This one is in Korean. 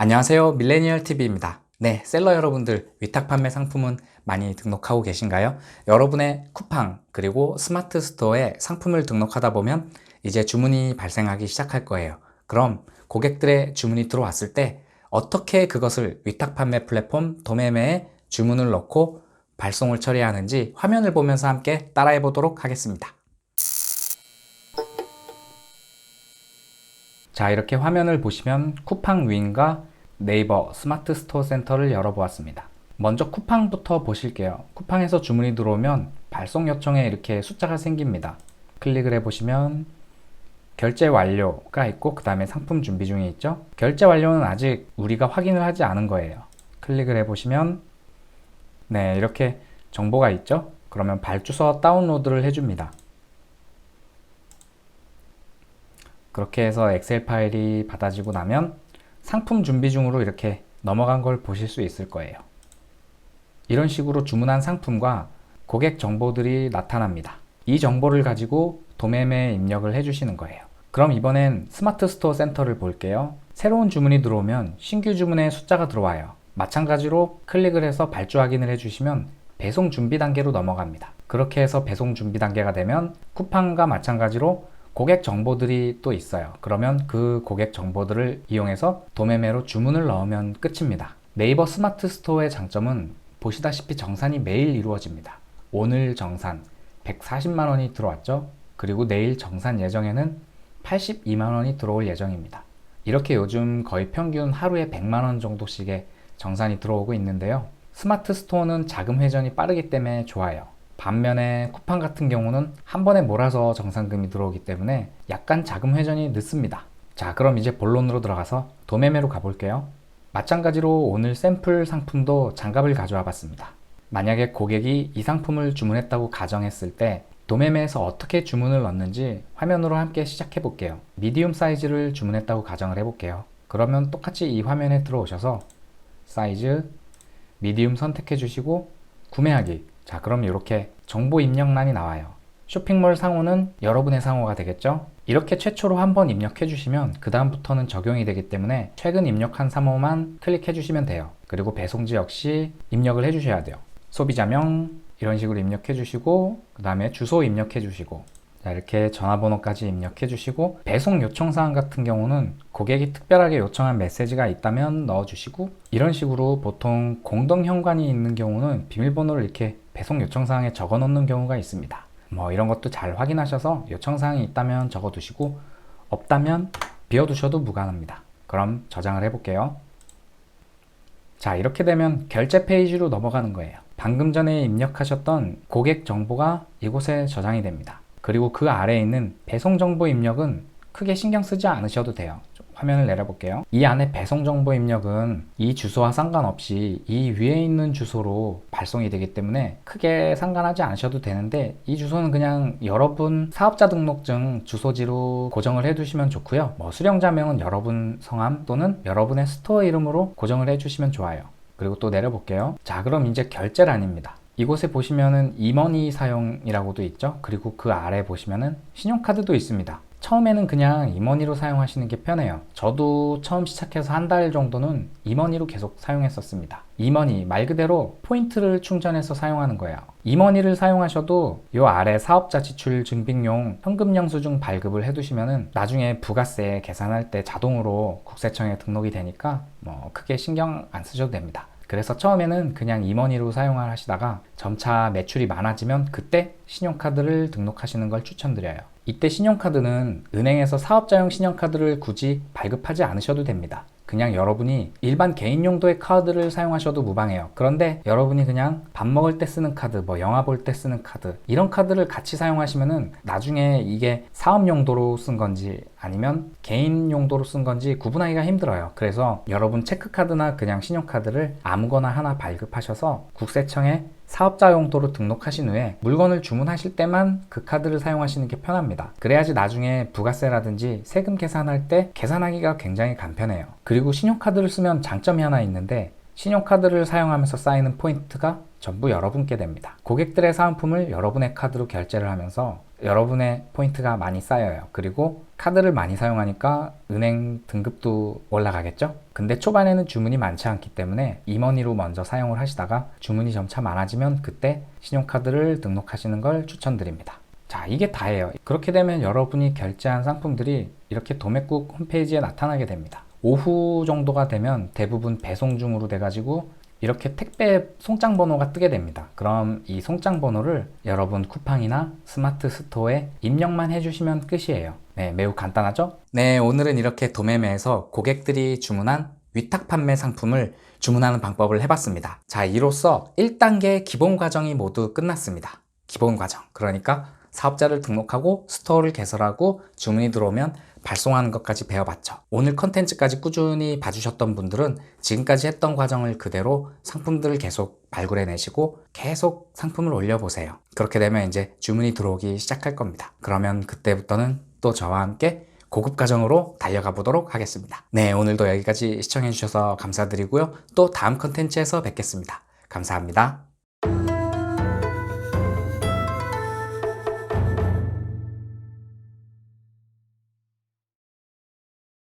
안녕하세요. 밀레니얼TV입니다. 네, 셀러 여러분들 위탁 판매 상품은 많이 등록하고 계신가요? 여러분의 쿠팡 그리고 스마트 스토어에 상품을 등록하다 보면 이제 주문이 발생하기 시작할 거예요. 그럼 고객들의 주문이 들어왔을 때 어떻게 그것을 위탁 판매 플랫폼 도매매에 주문을 넣고 발송을 처리하는지 화면을 보면서 함께 따라해 보도록 하겠습니다. 자, 이렇게 화면을 보시면 쿠팡 윈과 네이버 스마트 스토어 센터를 열어보았습니다. 먼저 쿠팡부터 보실게요. 쿠팡에서 주문이 들어오면 발송 요청에 이렇게 숫자가 생깁니다. 클릭을 해보시면 결제 완료가 있고 그 다음에 상품 준비 중에 있죠. 결제 완료는 아직 우리가 확인을 하지 않은 거예요. 클릭을 해보시면 네, 이렇게 정보가 있죠. 그러면 발주서 다운로드를 해줍니다. 그렇게 해서 엑셀 파일이 받아지고 나면 상품 준비 중으로 이렇게 넘어간 걸 보실 수 있을 거예요. 이런 식으로 주문한 상품과 고객 정보들이 나타납니다. 이 정보를 가지고 도매매에 입력을 해주시는 거예요. 그럼 이번엔 스마트 스토어 센터를 볼게요. 새로운 주문이 들어오면 신규 주문에 숫자가 들어와요. 마찬가지로 클릭을 해서 발주 확인을 해주시면 배송 준비 단계로 넘어갑니다. 그렇게 해서 배송 준비 단계가 되면 쿠팡과 마찬가지로 고객 정보들이 또 있어요. 그러면 그 고객 정보들을 이용해서 도매매로 주문을 넣으면 끝입니다. 네이버 스마트 스토어의 장점은 보시다시피 정산이 매일 이루어집니다. 오늘 정산 140만 원이 들어왔죠. 그리고 내일 정산 예정에는 82만 원이 들어올 예정입니다. 이렇게 요즘 거의 평균 하루에 100만 원 정도씩의 정산이 들어오고 있는데요. 스마트 스토어는 자금 회전이 빠르기 때문에 좋아요. 반면에 쿠팡 같은 경우는 한 번에 몰아서 정산금이 들어오기 때문에 약간 자금 회전이 늦습니다. 자, 그럼 이제 본론으로 들어가서 도매매로 가볼게요. 마찬가지로 오늘 샘플 상품도 장갑을 가져와 봤습니다. 만약에 고객이 이 상품을 주문했다고 가정했을 때 도매매에서 어떻게 주문을 넣는지 화면으로 함께 시작해 볼게요. 미디움 사이즈를 주문했다고 가정을 해볼게요. 그러면 똑같이 이 화면에 들어오셔서 사이즈, 미디움 선택해 주시고 구매하기. 자, 그럼 이렇게 정보 입력란이 나와요. 쇼핑몰 상호는 여러분의 상호가 되겠죠? 이렇게 최초로 한번 입력해 주시면 그 다음부터는 적용이 되기 때문에 최근 입력한 상호만 클릭해 주시면 돼요. 그리고 배송지 역시 입력을 해 주셔야 돼요. 소비자명 이런 식으로 입력해 주시고 그 다음에 주소 입력해 주시고 자, 이렇게 전화번호까지 입력해 주시고 배송 요청사항 같은 경우는 고객이 특별하게 요청한 메시지가 있다면 넣어 주시고 이런 식으로 보통 공동 현관이 있는 경우는 비밀번호를 이렇게 배송 요청사항에 적어 놓는 경우가 있습니다. 뭐 이런 것도 잘 확인하셔서 요청사항이 있다면 적어 두시고 없다면 비워 두셔도 무관합니다. 그럼 저장을 해 볼게요. 자, 이렇게 되면 결제 페이지로 넘어가는 거예요. 방금 전에 입력하셨던 고객 정보가 이곳에 저장이 됩니다. 그리고 그 아래에 있는 배송 정보 입력은 크게 신경 쓰지 않으셔도 돼요. 좀 화면을 내려볼게요. 이 안에 배송 정보 입력은 이 주소와 상관없이 이 위에 있는 주소로 발송이 되기 때문에 크게 상관하지 않으셔도 되는데 이 주소는 그냥 여러분 사업자 등록증 주소지로 고정을 해두시면 좋고요. 뭐 수령자명은 여러분 성함 또는 여러분의 스토어 이름으로 고정을 해주시면 좋아요. 그리고 또 내려볼게요. 자, 그럼 이제 결제란입니다. 이곳에 보시면은 이머니 사용이라고도 있죠. 그리고 그 아래 보시면은 신용카드도 있습니다. 처음에는 그냥 이머니로 사용하시는 게 편해요. 저도 처음 시작해서 한 달 정도는 이머니로 계속 사용했었습니다. 이머니 말 그대로 포인트를 충전해서 사용하는 거예요. 이머니를 사용하셔도 요 아래 사업자 지출 증빙용 현금 영수증 발급을 해두시면은 나중에 부가세 계산할 때 자동으로 국세청에 등록이 되니까 뭐 크게 신경 안 쓰셔도 됩니다. 그래서 처음에는 그냥 이머니로 사용을 하시다가 점차 매출이 많아지면 그때 신용카드를 등록하시는 걸 추천드려요. 이때 신용카드는 은행에서 사업자용 신용카드를 굳이 발급하지 않으셔도 됩니다. 그냥 여러분이 일반 개인 용도의 카드를 사용하셔도 무방해요. 그런데 여러분이 그냥 밥 먹을 때 쓰는 카드, 뭐 영화 볼 때 쓰는 카드 이런 카드를 같이 사용하시면은 나중에 이게 사업 용도로 쓴 건지 아니면 개인 용도로 쓴 건지 구분하기가 힘들어요. 그래서 여러분 체크카드나 그냥 신용카드를 아무거나 하나 발급하셔서 국세청에 사업자 용도로 등록하신 후에 물건을 주문하실 때만 그 카드를 사용하시는 게 편합니다. 그래야지 나중에 부가세라든지 세금 계산할 때 계산하기가 굉장히 간편해요. 그리고 신용카드를 쓰면 장점이 하나 있는데 신용카드를 사용하면서 쌓이는 포인트가 전부 여러분께 됩니다. 고객들의 사은품을 여러분의 카드로 결제를 하면서 여러분의 포인트가 많이 쌓여요. 그리고 카드를 많이 사용하니까 은행 등급도 올라가겠죠? 근데 초반에는 주문이 많지 않기 때문에 이머니로 먼저 사용을 하시다가 주문이 점차 많아지면 그때 신용카드를 등록하시는 걸 추천드립니다. 자, 이게 다예요. 그렇게 되면 여러분이 결제한 상품들이 이렇게 도매국 홈페이지에 나타나게 됩니다. 오후 정도가 되면 대부분 배송 중으로 돼가지고 이렇게 택배 송장 번호가 뜨게 됩니다. 그럼 이 송장 번호를 여러분 쿠팡이나 스마트 스토어에 입력만 해주시면 끝이에요. 네, 매우 간단하죠? 네, 오늘은 이렇게 도매매에서 고객들이 주문한 위탁 판매 상품을 주문하는 방법을 해봤습니다. 자, 이로써 1단계 기본 과정이 모두 끝났습니다. 기본 과정. 그러니까 사업자를 등록하고 스토어를 개설하고 주문이 들어오면 발송하는 것까지 배워봤죠. 오늘 컨텐츠까지 꾸준히 봐주셨던 분들은 지금까지 했던 과정을 그대로 상품들을 계속 발굴해내시고 계속 상품을 올려보세요. 그렇게 되면 이제 주문이 들어오기 시작할 겁니다. 그러면 그때부터는 또 저와 함께 고급 과정으로 달려가 보도록 하겠습니다. 네, 오늘도 여기까지 시청해주셔서 감사드리고요. 또 다음 컨텐츠에서 뵙겠습니다. 감사합니다.